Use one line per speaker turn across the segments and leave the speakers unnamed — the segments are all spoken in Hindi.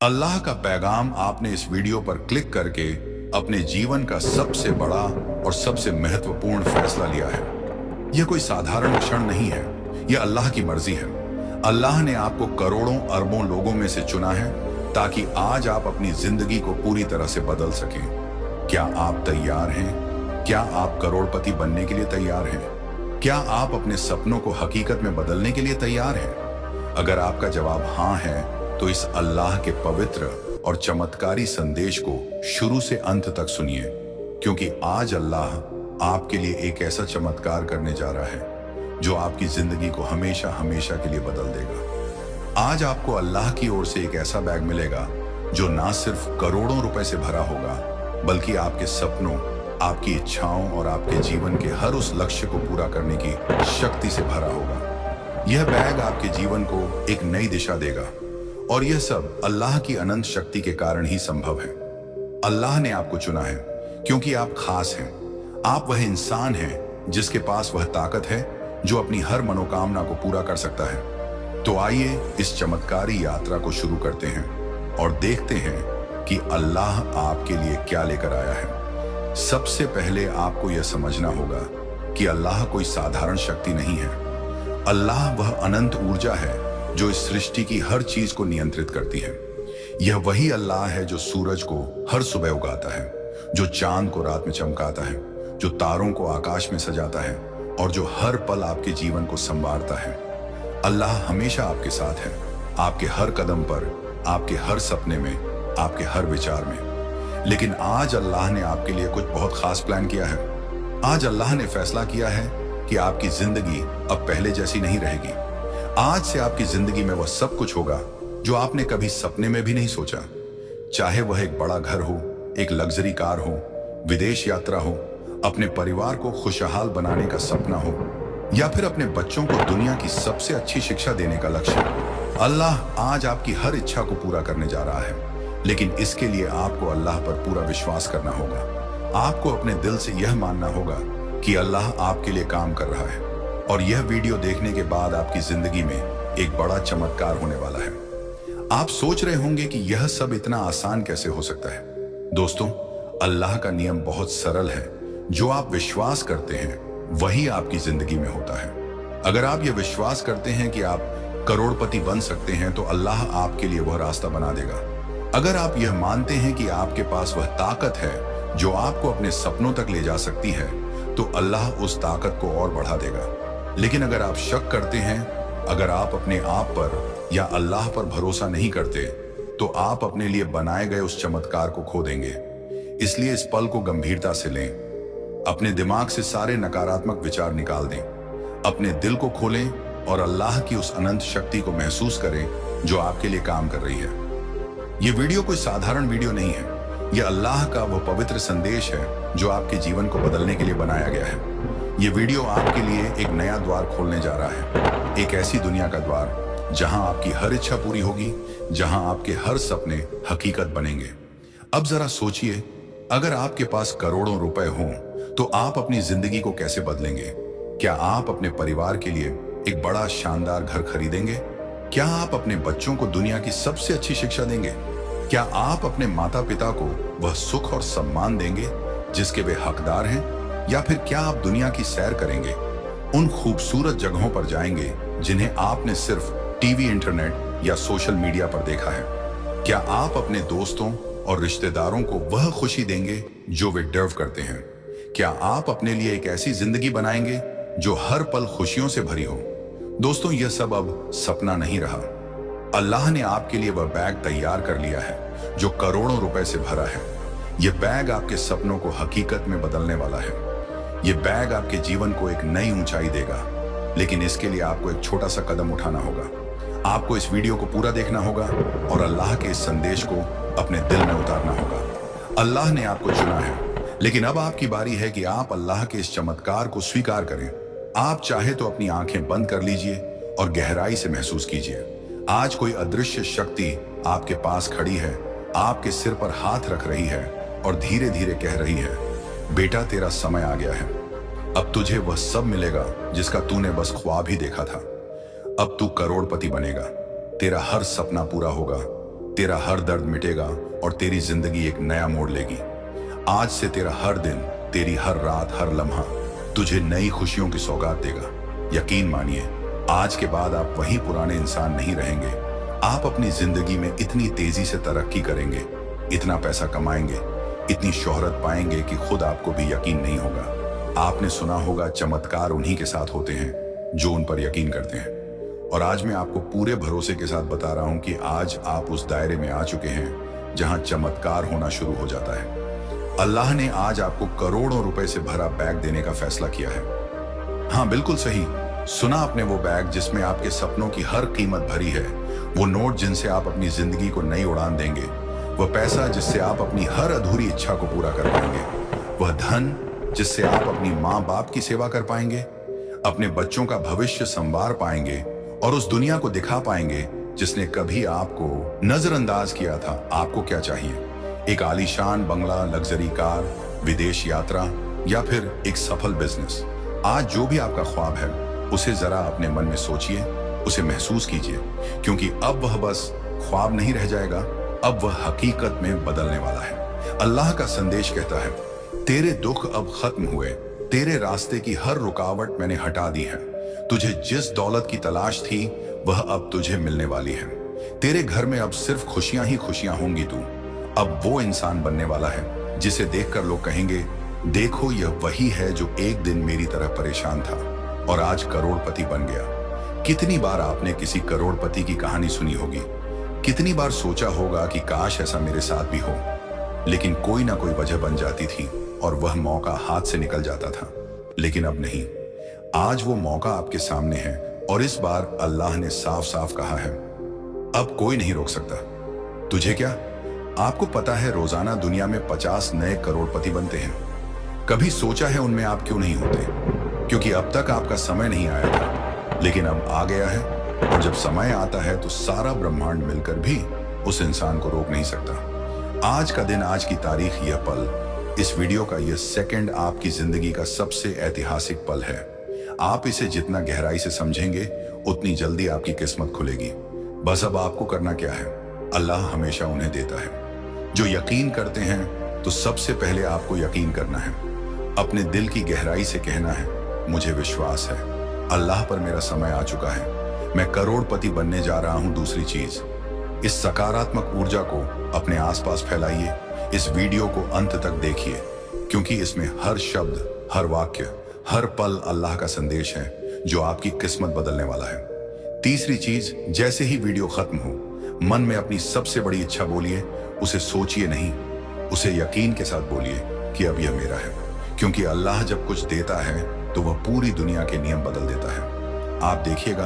अल्लाह का पैगाम आपने इस वीडियो पर क्लिक करके अपने जीवन का सबसे बड़ा और सबसे महत्वपूर्ण फैसला लिया है। यह कोई साधारण क्षण नहीं है, यह अल्लाह की मर्जी है। अल्लाह ने आपको करोड़ों अरबों लोगों में से चुना है ताकि आज आप अपनी जिंदगी को पूरी तरह से बदल सकें। क्या आप तैयार हैं? क्या आप करोड़पति बनने के लिए तैयार हैं? क्या आप अपने सपनों को हकीकत में बदलने के लिए तैयार हैं? अगर आपका जवाब हाँ है, तो इस अल्लाह के पवित्र और चमत्कारी संदेश को शुरू से अंत तक सुनिए, क्योंकि आज अल्लाह आपके लिए एक ऐसा चमत्कार करने जा रहा है जो आपकी जिंदगी को हमेशा हमेशा के लिए बदल देगा। आज आपको अल्लाह की ओर से एक ऐसा बैग मिलेगा जो ना सिर्फ करोड़ों रुपए से भरा होगा, बल्कि आपके सपनों, आपकी इच्छाओं और आपके जीवन के हर उस लक्ष्य को पूरा करने की शक्ति से भरा होगा। यह बैग आपके जीवन को एक नई दिशा देगा, और यह सब अल्लाह की अनंत शक्ति के कारण ही संभव है। अल्लाह ने आपको चुना है क्योंकि आप खास हैं। आप वह इंसान हैं जिसके पास वह ताकत है जो अपनी हर मनोकामना को पूरा कर सकता है। तो आइए इस चमत्कारी यात्रा को शुरू करते हैं और देखते हैं कि अल्लाह आपके लिए क्या लेकर आया है। सबसे पहले आपको यह समझना होगा कि अल्लाह कोई साधारण शक्ति नहीं है। अल्लाह वह अनंत ऊर्जा है जो इस सृष्टि की हर चीज को नियंत्रित करती है। यह वही अल्लाह है जो सूरज को हर सुबह उगाता है, जो चांद को रात में चमकाता है, जो तारों को आकाश में सजाता है और जो हर पल आपके जीवन को संवारता है। अल्लाह हमेशा आपके साथ है, आपके हर कदम पर, आपके हर सपने में, आपके हर विचार में। लेकिन आज अल्लाह ने आपके लिए कुछ बहुत खास प्लान किया है। आज अल्लाह ने फैसला किया है कि आपकी जिंदगी अब पहले जैसी नहीं रहेगी। आज से आपकी जिंदगी में वह सब कुछ होगा जो आपने कभी सपने में भी नहीं सोचा। चाहे वह एक बड़ा घर हो, एक लग्जरी कार हो, विदेश यात्रा हो, अपने परिवार को खुशहाल बनाने का सपना हो, या फिर अपने बच्चों को दुनिया की सबसे अच्छी शिक्षा देने का लक्ष्य। अल्लाह आज आपकी हर इच्छा को पूरा करने जा रहा है, लेकिन इसके लिए आपको अल्लाह पर पूरा विश्वास करना होगा। आपको अपने दिल से यह मानना होगा कि अल्लाह आपके लिए काम कर रहा है, और यह वीडियो देखने के बाद आपकी जिंदगी में एक बड़ा चमत्कार होने वाला है। आप सोच रहे होंगे कि यह सब इतना आसान कैसे हो सकता है। दोस्तों, अल्लाह का नियम बहुत सरल है। जो आप विश्वास करते हैं वही आपकी जिंदगी में होता है। अगर आप यह विश्वास करते हैं कि आप करोड़पति बन सकते हैं, तो अल्लाह आपके लिए वह रास्ता बना देगा। अगर आप यह मानते हैं कि आपके पास वह ताकत है जो आपको अपने सपनों तक ले जा सकती है, तो अल्लाह उस ताकत को और बढ़ा देगा। लेकिन अगर आप शक करते हैं, अगर आप अपने आप पर या अल्लाह पर भरोसा नहीं करते, तो आप अपने लिए बनाए गए उस चमत्कार को खो देंगे। इसलिए इस पल को गंभीरता से लें। अपने दिमाग से सारे नकारात्मक विचार निकाल दें, अपने दिल को खोलें और अल्लाह की उस अनंत शक्ति को महसूस करें जो आपके लिए काम कर रही है। यह वीडियो कोई साधारण वीडियो नहीं है। यह अल्लाह का वह पवित्र संदेश है जो आपके जीवन को बदलने के लिए बनाया गया है। ये वीडियो आपके लिए एक नया द्वार खोलने जा रहा है, एक ऐसी दुनिया का द्वार जहां आपकी हर इच्छा पूरी होगी, जहां आपके हर सपने हकीकत बनेंगे। अब जरा सोचिए, अगर आपके पास करोड़ों रुपए हों, तो आप अपनी जिंदगी को कैसे बदलेंगे? क्या आप अपने परिवार के लिए एक बड़ा शानदार घर खरीदेंगे? क्या आप अपने बच्चों को दुनिया की सबसे अच्छी शिक्षा देंगे? क्या आप अपने माता पिता को वह सुख और सम्मान देंगे जिसके वे हकदार हैं? या फिर क्या आप दुनिया की सैर करेंगे, उन खूबसूरत जगहों पर जाएंगे जिन्हें आपने सिर्फ टीवी, इंटरनेट या सोशल मीडिया पर देखा है? क्या आप अपने दोस्तों और रिश्तेदारों को वह खुशी देंगे जो वे डिजर्व करते हैं? क्या आप अपने लिए एक ऐसी जिंदगी बनाएंगे जो हर पल खुशियों से भरी हो? दोस्तों, यह सब अब सपना नहीं रहा। अल्लाह ने आपके लिए वह बैग तैयार कर लिया है जो करोड़ों रुपए से भरा है। यह बैग आपके सपनों को हकीकत में बदलने वाला है। यह बैग आपके जीवन को एक नई ऊंचाई देगा, लेकिन इसके लिए आपको एक छोटा सा कदम उठाना होगा। आपको इस वीडियो को पूरा देखना होगा और अल्लाह के इस संदेश को अपने दिल में उतारना होगा। अल्लाह ने आपको चुना है, लेकिन अब आपकी बारी है कि आप अल्लाह के इस चमत्कार को स्वीकार करें। आप चाहे तो अपनी आंखें बंद कर लीजिए और गहराई से महसूस कीजिए। आज कोई अदृश्य शक्ति आपके पास खड़ी है, आपके सिर पर हाथ रख रही है और धीरे धीरे कह रही है, बेटा, तेरा समय आ गया है। अब तुझे वह सब मिलेगा जिसका तूने बस ख्वाब ही देखा था। अब तू करोड़पति बनेगा, तेरा हर सपना पूरा होगा तेरा हर दर्द मिटेगा और तेरी जिंदगी एक नया मोड़ लेगी। आज से तेरा हर दिन, तेरी हर रात, हर लम्हा तुझे नई खुशियों की सौगात देगा। यकीन मानिए, आज के बाद आप वही पुराने इंसान नहीं रहेंगे। आप अपनी जिंदगी में इतनी तेजी से तरक्की करेंगे, इतना पैसा कमाएंगे, इतनी शोहरत पाएंगे कि खुद आपको भी यकीन नहीं होगा। आपने सुना होगा, चमत्कार उन्हीं के साथ होते हैं जो उन पर यकीन करते हैं। और आज मैं आपको पूरे भरोसे के साथ बता रहा हूं कि आज आप उस दायरे में आ चुके हैं जहां चमत्कार होना शुरू हो जाता है। अल्लाह ने आज आपको करोड़ों रुपए से भरा बैग देने का फैसला किया है। हाँ, बिल्कुल सही सुना आपने, वो बैग जिसमें आपके सपनों की हर कीमत भरी है, वो नोट जिनसे आप अपनी जिंदगी को नई उड़ान देंगे, वह पैसा जिससे आप अपनी हर अधूरी इच्छा को पूरा कर पाएंगे, वह धन जिससे आप अपनी माँ बाप की सेवा कर पाएंगे, अपने बच्चों का भविष्य संवार पाएंगे और उस दुनिया को दिखा पाएंगे जिसने कभी आपको नजरअंदाज किया था। आपको क्या चाहिए? एक आलीशान बंगला, लग्जरी कार, विदेश यात्रा या फिर एक सफल बिजनेस? आज जो भी आपका ख्वाब है उसे जरा अपने मन में सोचिए, उसे महसूस कीजिए, क्योंकि अब वह बस ख्वाब नहीं रह जाएगा, अब वह हकीकत में बदलने वाला है। अल्लाह का संदेश कहता है, तेरे दुख अब खत्म हुए, तेरे रास्ते की हर रुकावट मैंने हटा दी है। तुझे जिस दौलत की तलाश थी वह अब तुझे मिलने वाली है। तेरे घर में अब सिर्फ खुशियां ही खुशियां होंगी। तू अब वो इंसान बनने वाला है जिसे देखकर लोग कहेंगे, देखो यह वही है जो एक दिन मेरी तरह परेशान था और आज करोड़पति बन गया। कितनी बार आपने किसी करोड़पति की कहानी सुनी होगी, कितनी बार सोचा होगा कि काश ऐसा मेरे साथ भी हो, लेकिन कोई ना कोई वजह बन जाती थी और वह मौका हाथ से निकल जाता था। लेकिन अब नहीं, आज वो मौका आपके सामने है और इस बार अल्लाह ने साफ साफ कहा है, अब कोई नहीं रोक सकता। तुझे क्या? आपको पता है रोजाना दुनिया में 50 नए करोड़पति बनते हैं। कभी सोचा है उनमें आप क्यों नहीं होते? क्योंकि अब तक आपका समय नहीं आया था, लेकिन अब आ गया है और जब समय आता है तो सारा ब्रह्मांड मिलकर भी उस इंसान को रोक नहीं सकता। आज का दिन, आज की तारीख, यह पल, इस वीडियो का यह सेकंड आपकी जिंदगी का सबसे ऐतिहासिक पल है। आप इसे जितना गहराई से समझेंगे उतनी जल्दी आपकी किस्मत खुलेगी। बस अब आपको करना क्या है? अल्लाह हमेशा उन्हें देता है जो यकीन करते हैं। तो सबसे पहले आपको यकीन करना है, अपने दिल की गहराई से कहना है, मुझे विश्वास है, अल्लाह पर मेरा समय आ चुका है, मैं करोड़पति बनने जा रहा हूं। दूसरी चीज, इस सकारात्मक ऊर्जा को अपने आसपास फैलाइए। इस वीडियो को अंत तक देखिए, क्योंकि इसमें हर शब्द, हर वाक्य, हर पल अल्लाह का संदेश है जो आपकी किस्मत बदलने वाला है। तीसरी चीज, जैसे ही वीडियो खत्म हो, मन में अपनी सबसे बड़ी इच्छा बोलिए। उसे सोचिए नहीं, उसे यकीन के साथ बोलिए कि अब यह मेरा है, क्योंकि अल्लाह जब कुछ देता है तो वह पूरी दुनिया के नियम बदल देता है। आप देखिएगा,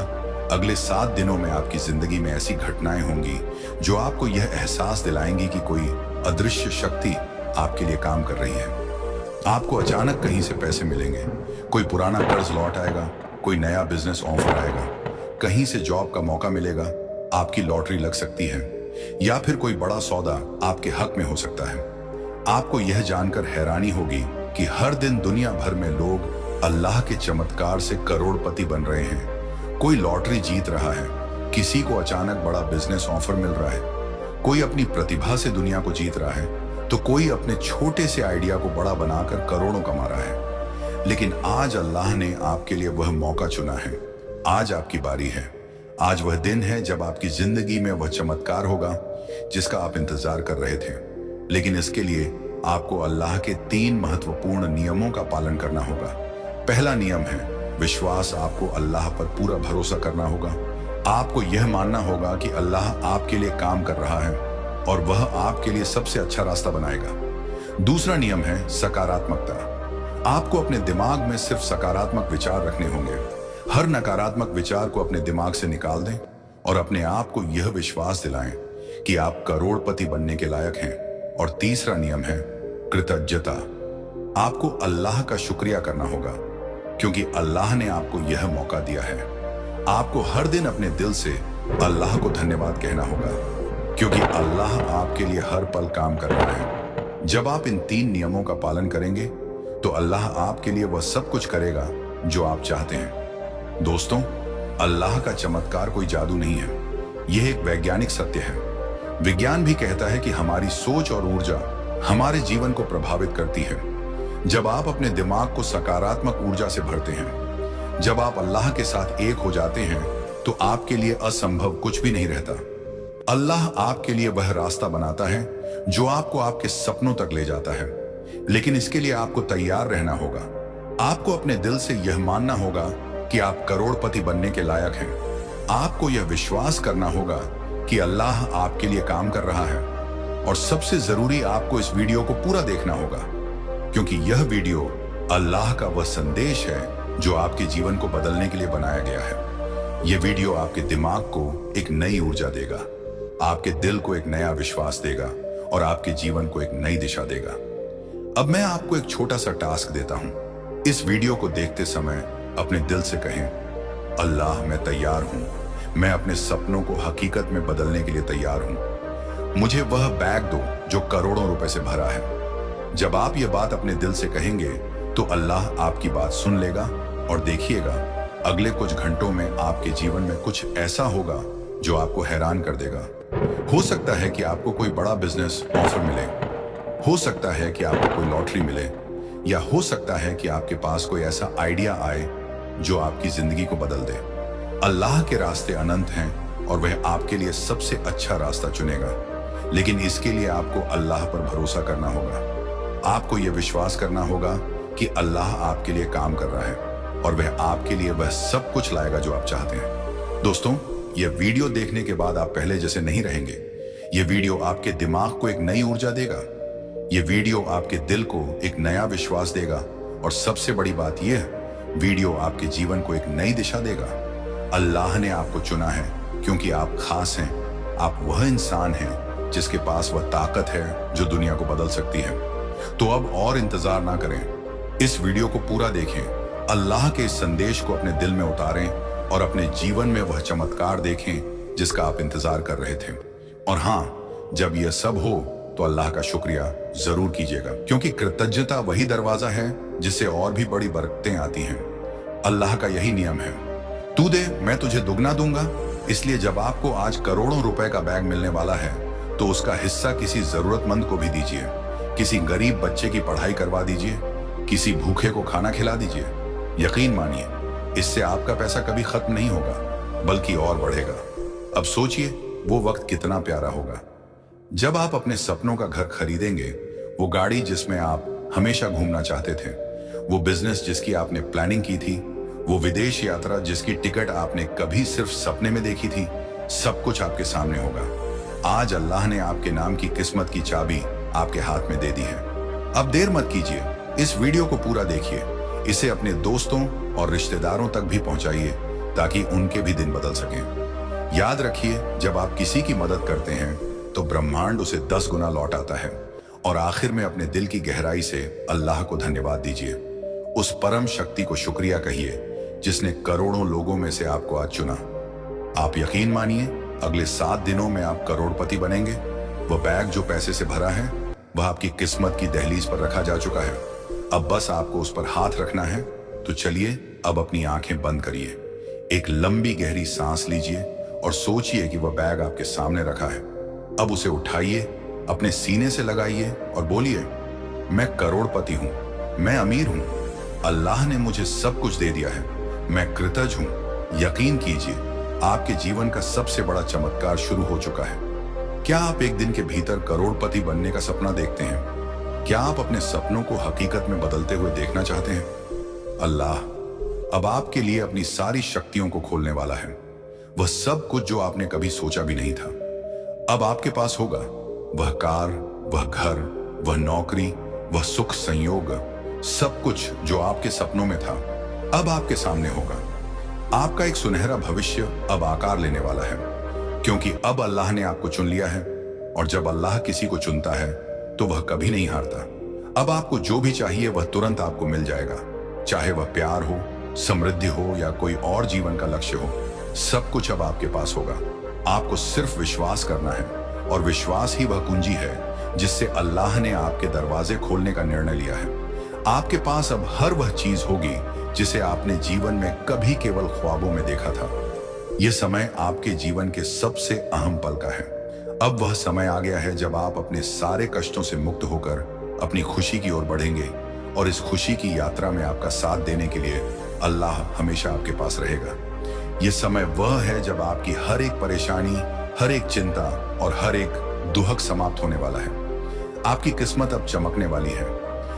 अगले 7 दिनों में आपकी जिंदगी में ऐसी घटनाएं होंगी जो आपको यह एहसास दिलाएंगी कि कोई अदृश्य शक्ति आपके लिए काम कर रही है। आपको अचानक कहीं से पैसे मिलेंगे, कोई पुराना कर्ज लौट आएगा, कोई नया बिजनेस ऑफर आएगा, कहीं से जॉब का मौका मिलेगा, आपकी लॉटरी लग सकती है, या फिर कोई बड़ा सौदा आपके हक में हो सकता है। आपको यह जानकर हैरानी होगी कि हर दिन दुनिया भर में लोग अल्लाह के चमत्कार से करोड़पति बन रहे हैं। कोई लॉटरी जीत रहा है, किसी को अचानक बड़ा बिजनेस ऑफर मिल रहा है, कोई अपनी प्रतिभा से दुनिया को जीत रहा है, तो कोई अपने छोटे से आइडिया को बड़ा बनाकर करोड़ों कमा रहा है। लेकिन आज अल्लाह ने आपके लिए वह मौका चुना है। आज आपकी बारी है। आज वह दिन है जब आपकी जिंदगी में वह चमत्कार होगा जिसका आप इंतजार कर रहे थे। लेकिन इसके लिए आपको अल्लाह के 3 महत्वपूर्ण नियमों का पालन करना होगा। पहला नियम है विश्वास। आपको अल्लाह पर पूरा भरोसा करना होगा। आपको यह मानना होगा कि अल्लाह आपके लिए काम कर रहा है और वह आपके लिए सबसे अच्छा रास्ता बनाएगा। दूसरा नियम है सकारात्मकता। आपको अपने दिमाग में सिर्फ सकारात्मक विचार रखने होंगे। हर नकारात्मक विचार को अपने दिमाग से निकाल दें और अपने आप को यह विश्वास दिलाएं कि आप करोड़पति बनने के लायक हैं। और तीसरा नियम है कृतज्ञता। आपको अल्लाह का शुक्रिया करना होगा क्योंकि अल्लाह ने आपको यह मौका दिया है। आपको हर दिन अपने दिल से अल्लाह को धन्यवाद कहना होगा क्योंकि अल्लाह आपके लिए हर पल काम कर रहा है। जब आप इन 3 नियमों का पालन करेंगे तो अल्लाह आपके लिए वह सब कुछ करेगा जो आप चाहते हैं। दोस्तों, अल्लाह का चमत्कार कोई जादू नहीं है, यह एक वैज्ञानिक सत्य है। विज्ञान भी कहता है कि हमारी सोच और ऊर्जा हमारे जीवन को प्रभावित करती है। जब आप अपने दिमाग को सकारात्मक ऊर्जा से भरते हैं, जब आप अल्लाह के साथ एक हो जाते हैं, तो आपके लिए असंभव कुछ भी नहीं रहता। अल्लाह आपके लिए वह रास्ता बनाता है जो आपको आपके सपनों तक ले जाता है, लेकिन इसके लिए आपको तैयार रहना होगा। आपको अपने दिल से यह मानना होगा कि आप करोड़पति बनने के लायक हैं। आपको यह विश्वास करना होगा कि अल्लाह आपके लिए काम कर रहा है। और सबसे जरूरी, आपको इस वीडियो को पूरा देखना होगा, क्योंकि यह वीडियो अल्लाह का वह संदेश है जो आपके जीवन को बदलने के लिए बनाया गया है। यह वीडियो आपके दिमाग को एक नई ऊर्जा देगा, आपके दिल को एक नया विश्वास देगा और आपके जीवन को एक नई दिशा देगा। अब मैं आपको एक छोटा सा टास्क देता हूं। इस वीडियो को देखते समय अपने दिल से कहें, अल्लाह मैं तैयार हूं, मैं अपने सपनों को हकीकत में बदलने के लिए तैयार हूं। मुझे वह बैग दो जो करोड़ों रुपए से भरा है। जब आप ये बात अपने दिल से कहेंगे तो अल्लाह आपकी बात सुन लेगा और देखिएगा, अगले कुछ घंटों में आपके जीवन में कुछ ऐसा होगा जो आपको हैरान कर देगा। हो सकता है कि आपको कोई बड़ा बिजनेस ऑफर मिले, हो सकता है कि आपको कोई लॉटरी मिले, या हो सकता है कि आपके पास कोई ऐसा आइडिया आए जो आपकी जिंदगी को बदल दे। अल्लाह के रास्ते अनंत हैं और वह आपके लिए सबसे अच्छा रास्ता चुनेगा, लेकिन इसके लिए आपको अल्लाह पर भरोसा करना होगा। आपको यह विश्वास करना होगा कि अल्लाह आपके लिए काम कर रहा है और वह आपके लिए वह सब कुछ लाएगा जो आप चाहते हैं। दोस्तों, यह वीडियो देखने के बाद आप पहले जैसे नहीं रहेंगे। यह वीडियो आपके दिमाग को एक नई ऊर्जा देगा, यह वीडियो आपके दिल को एक नया विश्वास देगा और सबसे बड़ी बात यह, वीडियो आपके जीवन को एक नई दिशा देगा। अल्लाह ने आपको चुना है क्योंकि आप खास हैं। आप वह इंसान हैं जिसके पास वह ताकत है जो दुनिया को बदल सकती है। तो अब और इंतजार ना करें, इस वीडियो को पूरा देखें, अल्लाह के इस संदेश को अपने दिल में उतारें और अपने जीवन में वह चमत्कार देखें जिसका आप इंतजार कर रहे थे। और हाँ, जब यह सब हो तो अल्लाह का शुक्रिया जरूर कीजिएगा, क्योंकि कृतज्ञता वही दरवाजा है जिससे और भी बड़ी बरकतें आती हैं। अल्लाह का यही नियम है, तू दे मैं तुझे दुगना दूंगा। इसलिए जब आपको आज करोड़ों रुपए का बैग मिलने वाला है तो उसका हिस्सा किसी जरूरतमंद को भी दीजिए, किसी गरीब बच्चे की पढ़ाई करवा दीजिए, किसी भूखे को खाना खिला दीजिए। यकीन मानिए, इससे आपका पैसा कभी खत्म नहीं होगा बल्कि और बढ़ेगा। अब सोचिए वो वक्त कितना प्यारा होगा जब आप अपने सपनों का घर खरीदेंगे, वो गाड़ी जिसमें आप हमेशा घूमना चाहते थे, वो बिजनेस जिसकी आपने प्लानिंग की थी, वो विदेश यात्रा जिसकी टिकट आपने कभी सिर्फ सपने में देखी थी। सब कुछ आपके सामने होगा। आज अल्लाह ने आपके नाम की किस्मत की चाबी आपके हाथ में दे दी है। अब देर मत कीजिए, इस वीडियो को पूरा देखिए, इसे अपने दोस्तों और रिश्तेदारों तक भी पहुंचाइए ताकि उनके भी दिन बदल सकें। याद रखिए, जब आप किसी की मदद करते हैं तो ब्रह्मांड उसे 10 गुना लौट आता है। और आखिर में अपने दिल की गहराई से अल्लाह को धन्यवाद दीजिए, उस परम शक्ति को शुक्रिया कहिए जिसने करोड़ों लोगों में से आपको आज चुना। आप यकीन मानिए, अगले 7 दिनों में आप करोड़पति बनेंगे। वह बैग जो पैसे से भरा है वह आपकी किस्मत की दहलीज पर रखा जा चुका है। अब बस आपको उस पर हाथ रखना है। तो चलिए अब अपनी आंखें बंद करिए, एक लंबी गहरी सांस लीजिए और सोचिए कि वह बैग आपके सामने रखा है। अब उसे उठाइए, अपने सीने से लगाइए और बोलिए, मैं करोड़पति हूं, मैं अमीर हूं, अल्लाह ने मुझे सब कुछ दे दिया है, मैं कृतज्ञ हूं। यकीन कीजिए, आपके जीवन का सबसे बड़ा चमत्कार शुरू हो चुका है। क्या आप एक दिन के भीतर करोड़पति बनने का सपना देखते हैं? क्या आप अपने सपनों को हकीकत में बदलते हुए देखना चाहते हैं? अल्लाह अब आपके लिए अपनी सारी शक्तियों को खोलने वाला है, वह सब कुछ जो आपने कभी सोचा भी नहीं था। अब आपके पास होगा वह कार, वह घर, वह नौकरी, वह सुख संयोग, सब कुछ जो आपके सपनों में था अब आपके सामने होगा। आपका एक सुनहरा भविष्य अब आकार लेने वाला है, क्योंकि अब अल्लाह ने आपको चुन लिया है। और जब अल्लाह किसी को चुनता है तो वह कभी नहीं हारता। अब आपको जो भी चाहिए वह तुरंत आपको मिल जाएगा, चाहे वह प्यार हो, समृद्धि हो या कोई और जीवन का लक्ष्य हो। सब कुछ अब आपके पास होगा। आपको सिर्फ विश्वास करना है, और विश्वास ही वह कुंजी है जिससे अल्लाह ने आपके दरवाजे खोलने का निर्णय लिया है। आपके पास अब हर वह चीज होगी जिसे आपने जीवन में कभी केवल ख्वाबों में देखा था। यह समय आपके जीवन के सबसे अहम पल का है। अब वह समय आ गया है जब आप अपने सारे कष्टों से मुक्त होकर अपनी खुशी की ओर बढ़ेंगे और इस खुशी की यात्रा में आपका साथ देने के लिए अल्लाह हमेशा आपके पास रहेगा। यह समय वह है जब आपकी हर एक परेशानी, हर एक चिंता और हर एक दुहक समाप्त होने वाला है। आपकी किस्मत अब चमकने वाली है।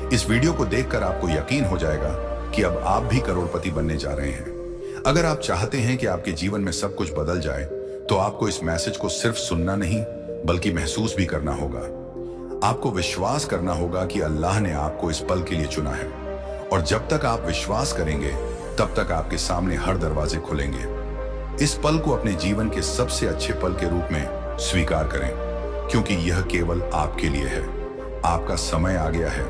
इस वीडियो को देखकर आपको यकीन हो जाएगा कि अब आप भी करोड़पति बनने जा रहे हैं। अगर आप चाहते हैं कि आपके जीवन में सब कुछ बदल जाए तो आपको इस मैसेज को सिर्फ सुनना नहीं बल्कि महसूस भी करना होगा। आपको विश्वास करना होगा कि अल्लाह ने आपको इस पल के लिए चुना है और जब तक आप विश्वास करेंगे तब तक आपके सामने हर दरवाजे खुलेंगे। इस पल को अपने जीवन के सबसे अच्छे पल के रूप में स्वीकार करें क्योंकि यह केवल आपके लिए है। आपका समय आ गया है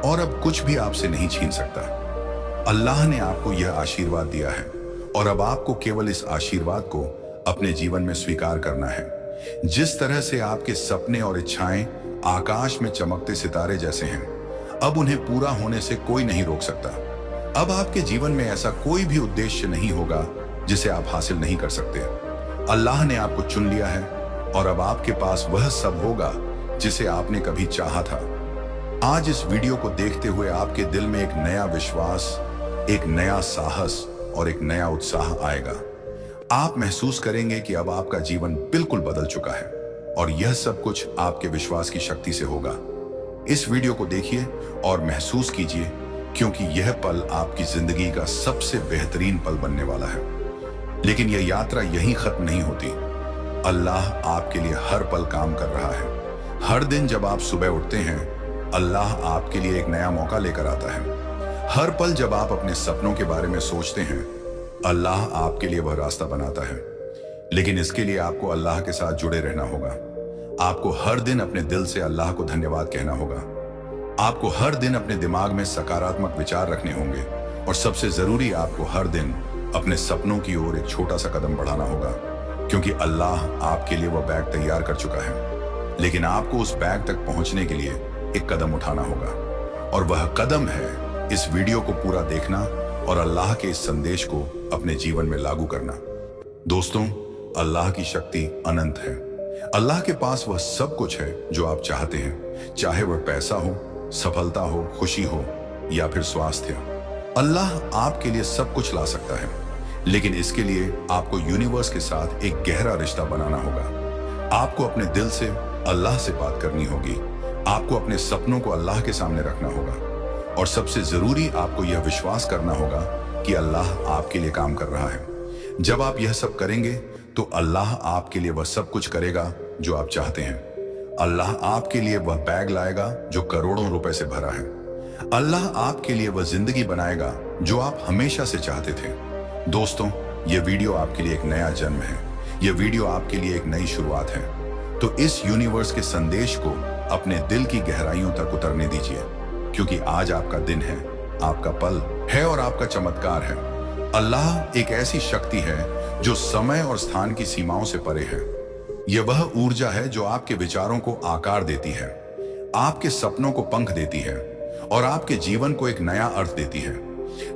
और अब कुछ भी आपसे नहीं छीन सकता। अल्लाह ने आपको यह आशीर्वाद दिया है और अब आपको केवल इस आशीर्वाद को अपने जीवन में स्वीकार करना है। जिस तरह से आपके सपने और इच्छाएं आकाश में चमकते सितारे जैसे हैं, अब उन्हें पूरा होने से कोई नहीं रोक सकता। अब आपके जीवन में ऐसा कोई भी उद्देश्य नहीं होगा जिसे आप हासिल नहीं कर सकते। अल्लाह ने आपको चुन लिया है और अब आपके पास वह सब होगा जिसे आपने कभी चाहा था। आज इस वीडियो को देखते हुए आपके दिल में एक नया विश्वास, एक नया साहस और एक नया उत्साह आएगा। आप महसूस करेंगे कि अब आपका जीवन बिल्कुल बदल चुका है और यह सब कुछ आपके विश्वास की शक्ति से होगा। इस वीडियो को देखिए और महसूस कीजिए क्योंकि यह पल आपकी जिंदगी का सबसे बेहतरीन पल बनने वाला है। लेकिन यह यात्रा यहीं खत्म नहीं होती। अल्लाह आपके लिए हर पल काम कर रहा है। हर दिन जब आप सुबह उठते हैं, अल्लाह आपके लिए एक नया मौका लेकर आता है। हर पल जब आप अपने सपनों के बारे में सोचते हैं, अल्लाह आपके लिए वह रास्ता बनाता है। लेकिन इसके लिए आपको अल्लाह के साथ जुड़े रहना होगा। आपको हर दिन अपने दिल से अल्लाह को धन्यवाद कहना होगा। आपको हर दिन अपने दिमाग में सकारात्मक विचार रखने होंगे और सबसे जरूरी, आपको हर दिन अपने सपनों की ओर एक छोटा सा कदम बढ़ाना होगा क्योंकि अल्लाह आपके लिए वह बैग तैयार कर चुका है। लेकिन आपको उस बैग तक पहुंचने के लिए एक कदम उठाना होगा और वह कदम है इस वीडियो को पूरा देखना और अल्लाह के इस संदेश को अपने जीवन में लागू करना। दोस्तों, अल्लाह की शक्ति अनंत है। अल्लाह के पास वह सब कुछ है जो आप चाहते हैं, चाहे वह पैसा हो, सफलता हो, खुशी हो या फिर स्वास्थ्य। अल्लाह आपके लिए सब कुछ ला सकता है, लेकिन इसके लिए आपको यूनिवर्स के साथ एक गहरा रिश्ता बनाना होगा। आपको अपने दिल से अल्लाह से बात करनी होगी। आपको अपने सपनों को अल्लाह के सामने रखना होगा और सबसे जरूरी, आपको यह विश्वास करना होगा कि अल्लाह आपके लिए काम कर रहा है। जब आप यह सब करेंगे तो अल्लाह आपके लिए वह सब कुछ करेगा जो आप चाहते हैं। अल्लाह आपके लिए वह बैग लाएगा जो करोड़ों रुपए से भरा है। अल्लाह आपके लिए वह जिंदगी बनाएगा जो आप हमेशा से चाहते थे। दोस्तों, यह वीडियो आपके लिए एक नया जन्म है। यह वीडियो आपके लिए एक नई शुरुआत है। तो इस यूनिवर्स के संदेश को अपने दिल की गहराइयों तक उतरने दीजिए क्योंकि आज आपका दिन है, आपका पल है और आपका चमत्कार है। अल्लाह एक ऐसी शक्ति है जो समय और स्थान की सीमाओं से परे है। यह वह ऊर्जा है जो आपके विचारों को आकार देती है, आपके सपनों को पंख देती है और आपके जीवन को एक नया अर्थ देती है।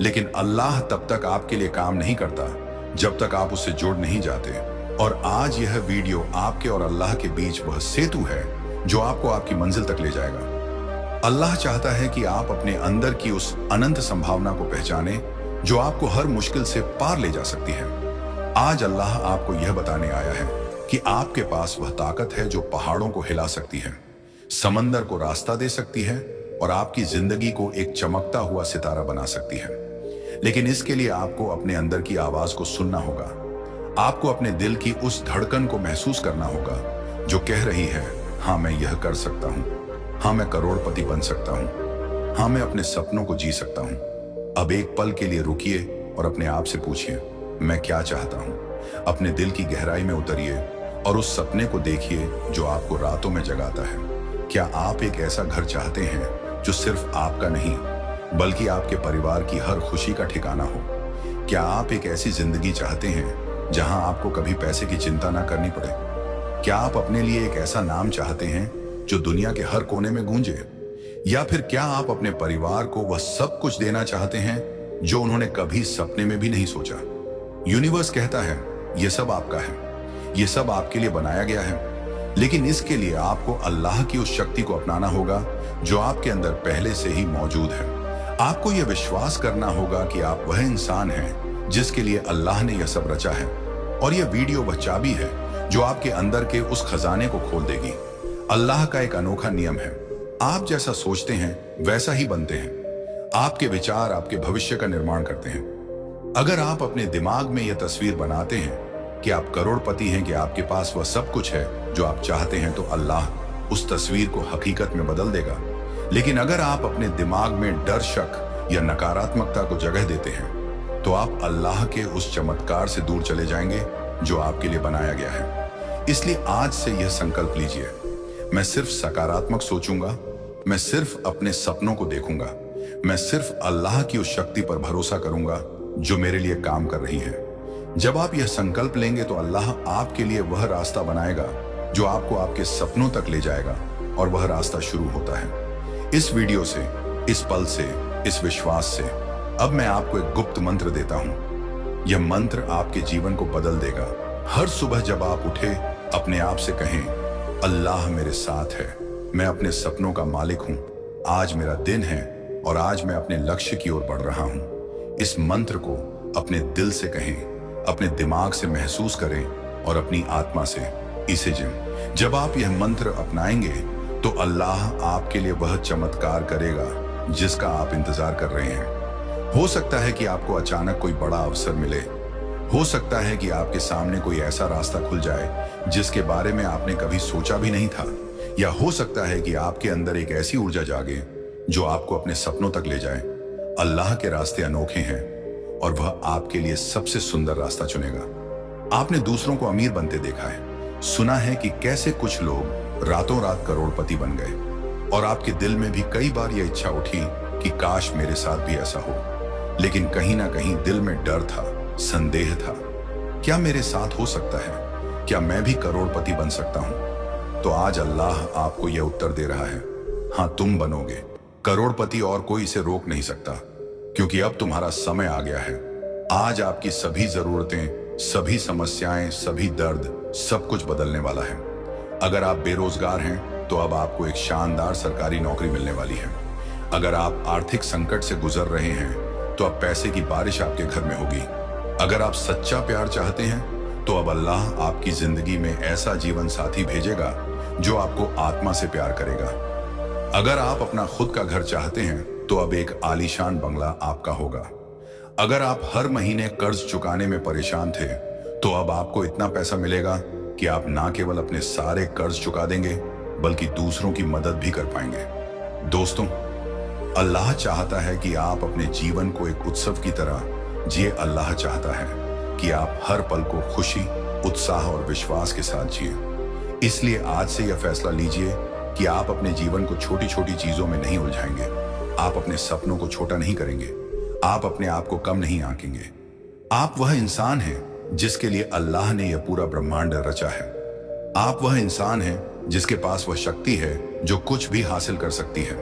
लेकिन अल्लाह तब तक आपके लिए काम नहीं करता जब तक आप उससे जुड़ नहीं जाते। और आज यह वीडियो आपके और अल्लाह के बीच वह सेतु है जो आपको आपकी मंजिल तक ले जाएगा। अल्लाह चाहता है कि आप अपने अंदर की उस अनंत संभावना को पहचाने जो आपको हर मुश्किल से पार ले जा सकती है। आज अल्लाह आपको यह बताने आया है कि आपके पास वह ताकत है जो पहाड़ों को हिला सकती है, समंदर को रास्ता दे सकती है और आपकी जिंदगी को एक चमकता हुआ सितारा बना सकती है। लेकिन इसके लिए आपको अपने अंदर की आवाज को सुनना होगा। आपको अपने दिल की उस धड़कन को महसूस करना होगा जो कह रही है, हाँ मैं यह कर सकता हूँ, हाँ मैं करोड़पति बन सकता हूँ, हाँ मैं अपने सपनों को जी सकता हूँ। अब एक पल के लिए रुकिए और अपने आप से पूछिए, मैं क्या चाहता हूँ। अपने दिल की गहराई में उतरिए और उस सपने को देखिए जो आपको रातों में जगाता है। क्या आप एक ऐसा घर चाहते हैं जो सिर्फ आपका नहीं बल्कि आपके परिवार की हर खुशी का ठिकाना हो? क्या आप एक ऐसी जिंदगी चाहते हैं जहां आपको कभी पैसे की चिंता ना करनी पड़े? क्या आप अपने लिए एक ऐसा नाम चाहते हैं जो दुनिया के हर कोने में गूंजे? या फिर क्या आप अपने परिवार को वह सब कुछ देना चाहते हैं जो उन्होंने कभी सपने में भी नहीं सोचा? यूनिवर्स कहता है, यह सब आपका है, यह सब आपके लिए बनाया गया है। लेकिन इसके लिए आपको अल्लाह की उस शक्ति को अपनाना होगा जो आपके अंदर पहले से ही मौजूद है। आपको यह विश्वास करना होगा कि आप वह इंसान हैं जिसके लिए अल्लाह ने यह सब रचा है, और यह वीडियो वह चाबी है जो आपके अंदर के उस खजाने को खोल देगी। अल्लाह का एक अनोखा नियम है, आप जैसा सोचते हैं वैसा ही बनते हैं। आपके विचार आपके भविष्य का निर्माण करते हैं। अगर आप अपने दिमाग में यह तस्वीर बनाते हैं कि आप करोड़पति हैं, कि आपके पास वह सब कुछ है जो आप चाहते हैं, तो अल्लाह उस तस्वीर को हकीकत में बदल देगा। लेकिन अगर आप अपने दिमाग में डर, शक या नकारात्मकता को जगह देते हैं तो आप अल्लाह के उस चमत्कार से दूर चले जाएंगे जो आपके लिए बनाया गया है। इसलिए आज से यह संकल्प लीजिए, मैं सिर्फ सकारात्मक सोचूंगा, मैं सिर्फ अपने सपनों को देखूंगा, मैं सिर्फ अल्लाह की उस शक्ति पर भरोसा करूंगा जो मेरे लिए काम कर रही है। जब आप यह संकल्प लेंगे तो अल्लाह आपके लिए वह रास्ता बनाएगा जो आपको आपके सपनों तक ले जाएगा, और वह रास्ता शुरू होता है इस वीडियो से, इस पल से, इस विश्वास से। अब मैं आपको एक गुप्त मंत्र देता हूं। यह मंत्र आपके जीवन को बदल देगा। हर सुबह जब आप उठे, अपने आप से कहें, अल्लाह मेरे साथ है, मैं अपने सपनों का मालिक हूं, आज मेरा दिन है और आज मैं अपने लक्ष्य की ओर बढ़ रहा हूं। इस मंत्र को अपने दिल से कहें, अपने दिमाग से महसूस करें और अपनी आत्मा से इसे जिन। जब आप यह मंत्र अपनाएंगे तो अल्लाह आपके लिए वह चमत्कार करेगा जिसका आप इंतजार कर रहे हैं। हो सकता है कि आपको अचानक कोई बड़ा अवसर मिले, हो सकता है कि आपके सामने कोई ऐसा रास्ता खुल जाए जिसके बारे में आपने कभी सोचा भी नहीं था, या हो सकता है कि आपके अंदर एक ऐसी ऊर्जा जागे जो आपको अपने सपनों तक ले जाए। अल्लाह के रास्ते अनोखे हैं और वह आपके लिए सबसे सुंदर रास्ता चुनेगा। आपने दूसरों को अमीर बनते देखा है, सुना है कि कैसे कुछ लोग रातों रात करोड़पति बन गए, और आपके दिल में भी कई बार यह इच्छा उठी कि काश मेरे साथ भी ऐसा हो। लेकिन कहीं ना कहीं दिल में डर था, संदेह था, क्या मेरे साथ हो सकता है? क्या मैं भी करोड़पति बन सकता हूं? तो आज अल्लाह आपको यह उत्तर दे रहा है, हां, तुम बनोगे करोड़पति और कोई इसे रोक नहीं सकता, क्योंकि अब तुम्हारा समय आ गया है। आज आपकी सभी जरूरतें, सभी समस्याएं, सभी दर्द, सब कुछ बदलने वाला है। अगर आप बेरोजगार हैं तो अब आपको एक शानदार सरकारी नौकरी मिलने वाली है। अगर आप आर्थिक संकट से गुजर रहे हैं तो अब पैसे की बारिश आपके घर में होगी। अगर आप सच्चा प्यार चाहते हैं तो अब अल्लाह आपकी जिंदगी में ऐसा जीवन साथी भेजेगा जो आपको आत्मा से प्यार करेगा। अगर आप अपना खुद का घर चाहते हैं तो अब एक आलीशान बंगला आपका होगा। अगर आप हर महीने कर्ज चुकाने में परेशान थे तो अब आपको इतना पैसा मिलेगा कि आप ना केवल अपने सारे कर्ज चुका देंगे बल्कि दूसरों की मदद भी कर पाएंगे। दोस्तों, अल्लाह चाहता है कि आप अपने जीवन को एक उत्सव की तरह जिए। अल्लाह चाहता है कि आप हर पल को खुशी, उत्साह और विश्वास के साथ जिए। इसलिए आज से यह फैसला लीजिए कि आप अपने जीवन को छोटी छोटी चीजों में नहीं उलझाएंगे। आप अपने सपनों को छोटा नहीं करेंगे, आप अपने आप को कम नहीं आंकेंगे। आप वह इंसान हैं जिसके लिए अल्लाह ने यह पूरा ब्रह्मांड रचा है। आप वह इंसान हैं जिसके पास वह शक्ति है जो कुछ भी हासिल कर सकती है,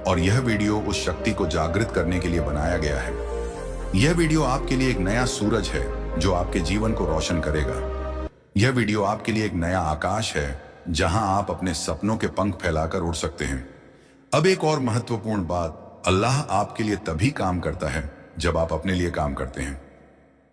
और यह वीडियो उस शक्ति को जागृत करने के लिए बनाया गया है। यह वीडियो आपके लिए एक नया सूरज है जो आपके जीवन को रोशन करेगा। यह वीडियो आपके लिए एक नया आकाश है जहां आप अपने सपनों के पंख फैलाकर उड़ सकते हैं। अब एक और महत्वपूर्ण बात, अल्लाह आपके लिए तभी काम करता है जब आप अपने लिए काम करते हैं।